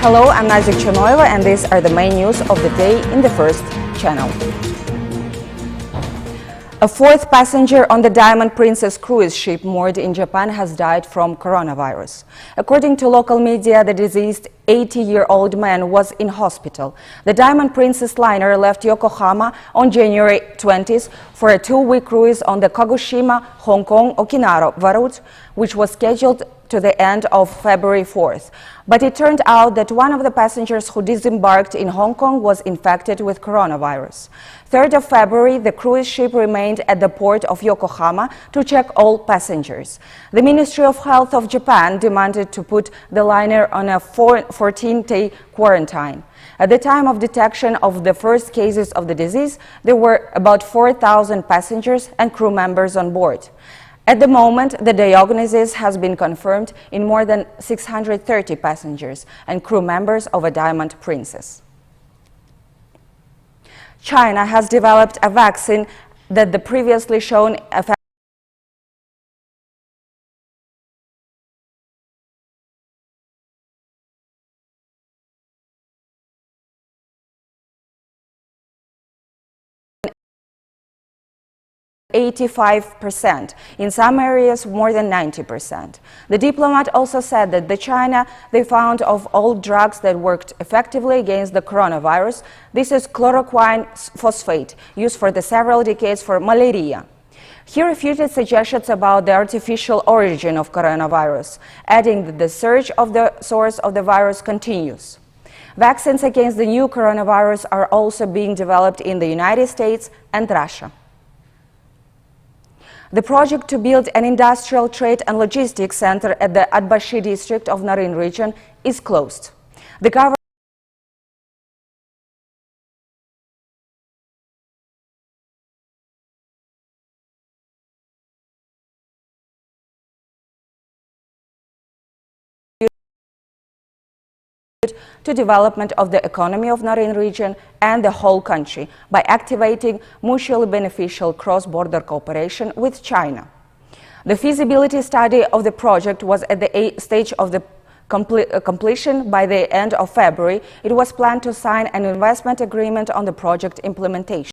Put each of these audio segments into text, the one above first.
Hello, I'm Nazik Chonoeva, and these are the main news of the day in the First Channel. A fourth passenger on the Diamond Princess cruise ship moored in Japan has died from coronavirus. According to local media, the deceased 80-year-old man was in hospital. The Diamond Princess liner left Yokohama on January 20th for a 2-week cruise on the Kagoshima, Hong Kong, Okinawa route, which was scheduled to the end of February 4th. But it turned out that one of the passengers who disembarked in Hong Kong was infected with coronavirus. 3rd of February, the cruise ship remained at the port of Yokohama to check all passengers. The Ministry of Health of Japan demanded to put the liner on a 14-day quarantine. At the time of detection of the first cases of the disease, there were about 4,000 passengers and crew members on board. At the moment, the diagnosis has been confirmed in more than 630 passengers and crew members of a Diamond Princess. China has developed a vaccine that the previously shown effect 85%, in some areas more than 90%. The diplomat also said that they found of all drugs that worked effectively against the coronavirus. This is chloroquine phosphate, used for the several decades for malaria. He refuted suggestions about the artificial origin of coronavirus, adding that the search of the source of the virus continues. Vaccines against the new coronavirus are also being developed in the United States and Russia. The project to build an industrial trade and logistics center at the Atbashi district of Narin region is closed. The government to development of the economy of Narin region and the whole country by activating mutually beneficial cross-border cooperation with China. The feasibility study of the project was at the stage of the completion by the end of February. It was planned to sign an investment agreement on the project implementation.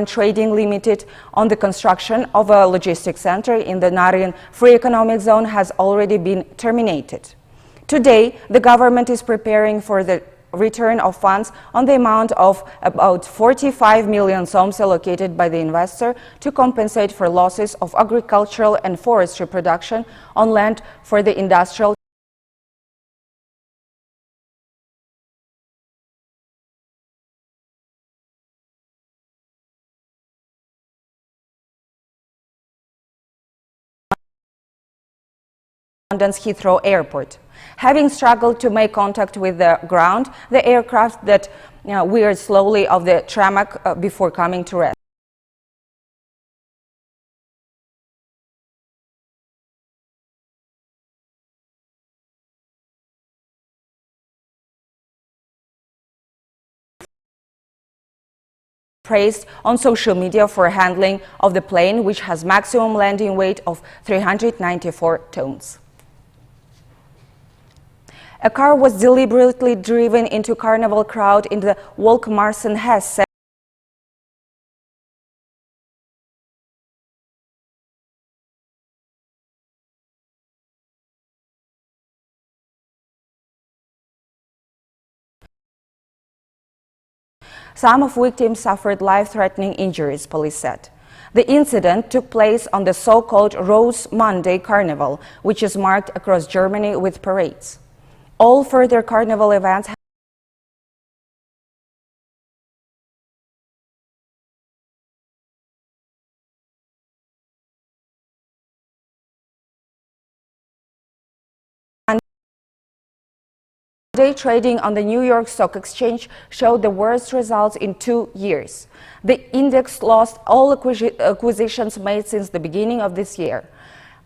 Trading Limited on the construction of a logistics center in the Narin Free Economic Zone has already been terminated. Today, the government is preparing for the return of funds on the amount of about 45 million soms allocated by the investor to compensate for losses of agricultural and forestry production on land for the industrial London's Heathrow Airport. Having struggled to make contact with the ground, the aircraft that veered slowly off the tarmac before coming to rest. Praised on social media for handling of the plane, which has maximum landing weight of 394 tons. A car was deliberately driven into carnival crowd in the Volk-Marsen-Hesse Some of victims suffered life-threatening injuries, police said. The incident took place on the so-called Rose Monday Carnival, which is marked across Germany with parades. All further carnival events Day trading on the New York Stock Exchange showed the worst results in 2 years. The index lost all acquisitions made since the beginning of this year.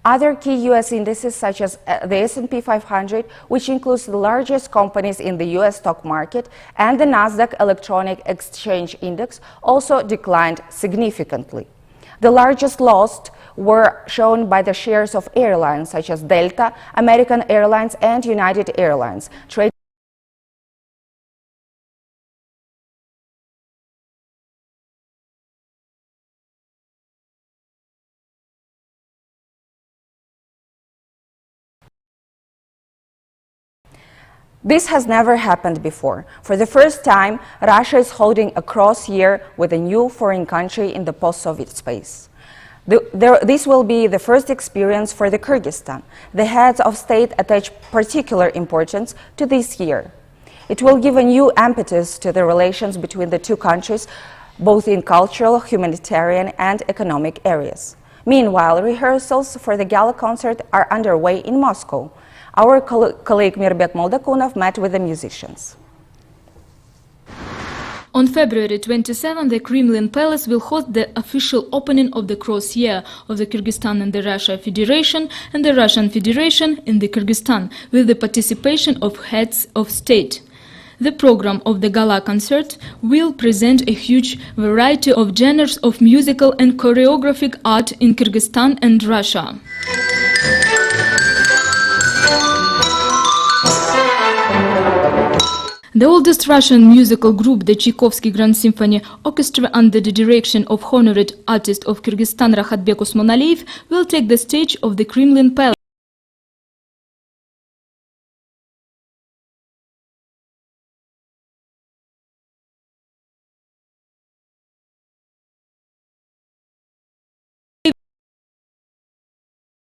Other key U.S. indices, such as the S&P 500, which includes the largest companies in the U.S. stock market, and the Nasdaq Electronic Exchange Index, also declined significantly. The largest loss were shown by the shares of airlines such as Delta, American Airlines, and United Airlines, trading This has never happened before. For the first time, Russia is holding a cross year with a new foreign country in the post-Soviet space. This will be the first experience for the Kyrgyzstan. The heads of state attach particular importance to this year. It will give a new impetus to the relations between the two countries, both in cultural, humanitarian, and economic areas. Meanwhile, rehearsals for the gala concert are underway in Moscow. Our colleague Mirbek Moldakunov met with the musicians. On February 27, the Kremlin Palace will host the official opening of the cross year of the Kyrgyzstan in the Russia Federation and the Russian Federation in the Kyrgyzstan, with the participation of heads of state. The program of the gala concert will present a huge variety of genres of musical and choreographic art in Kyrgyzstan and Russia. The oldest Russian musical group, the Tchaikovsky Grand Symphony Orchestra, under the direction of honored artist of Kyrgyzstan Rahatbek Osmanaliyev, will take the stage of the Kremlin Palace.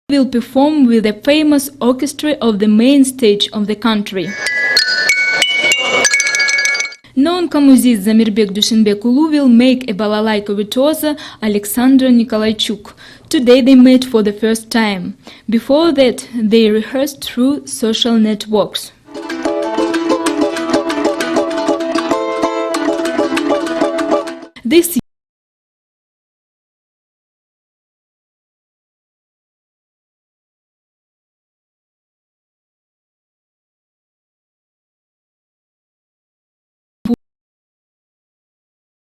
They will perform with the famous orchestra of the main stage of the country. Known composist Zamirbek Dushinbek Ulu will make a balalaika virtuoso Alexandra Nikolaichuk. Today they met for the first time. Before that, they rehearsed through social networks. This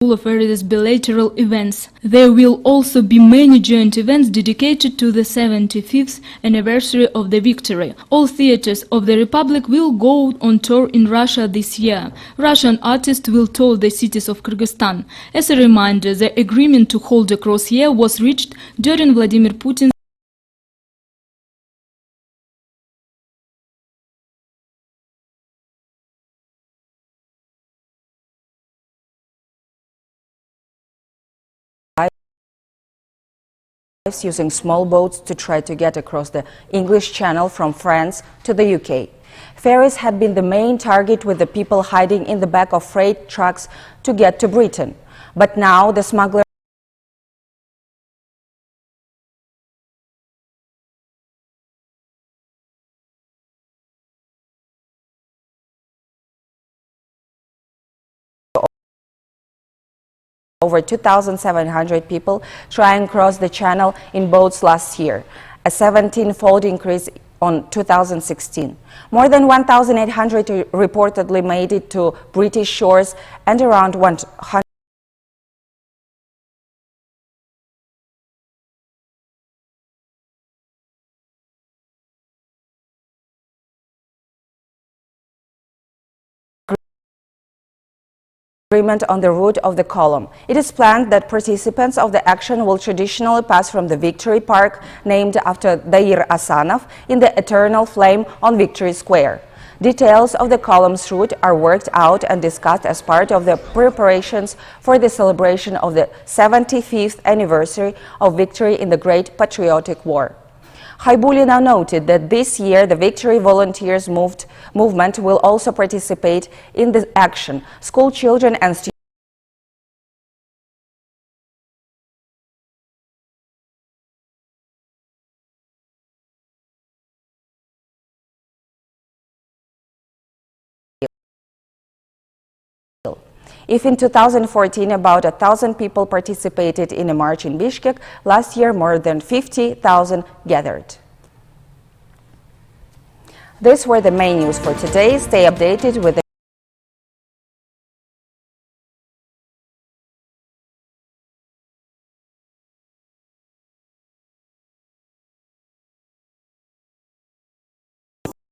full of various bilateral events. There will also be many joint events dedicated to the 75th anniversary of the victory. All theaters of the Republic will go on tour in Russia this year. Russian artists will tour the cities of Kyrgyzstan. As a reminder, the agreement to hold a cross year was reached during Vladimir Putin's using small boats to try to get across the English Channel from France to the UK. Ferries had been the main target, with the people hiding in the back of freight trucks to get to Britain. But now the smugglers over 2,700 people try and cross the channel in boats last year, a 17-fold increase on 2016. More than 1,800 reportedly made it to British shores, and around 100 agreement on the route of the column. It is planned that participants of the action will traditionally pass from the Victory Park, named after Dair Asanov, in the Eternal Flame on Victory Square. Details of the column's route are worked out and discussed as part of the preparations for the celebration of the 75th anniversary of victory in the Great Patriotic War. Haibulina noted that this year the Victory Volunteers movement will also participate in the action. School children and students If in 2014 about 1,000 people participated in a march in Bishkek, last year more than 50,000 gathered. These were the main news for today. Stay updated with the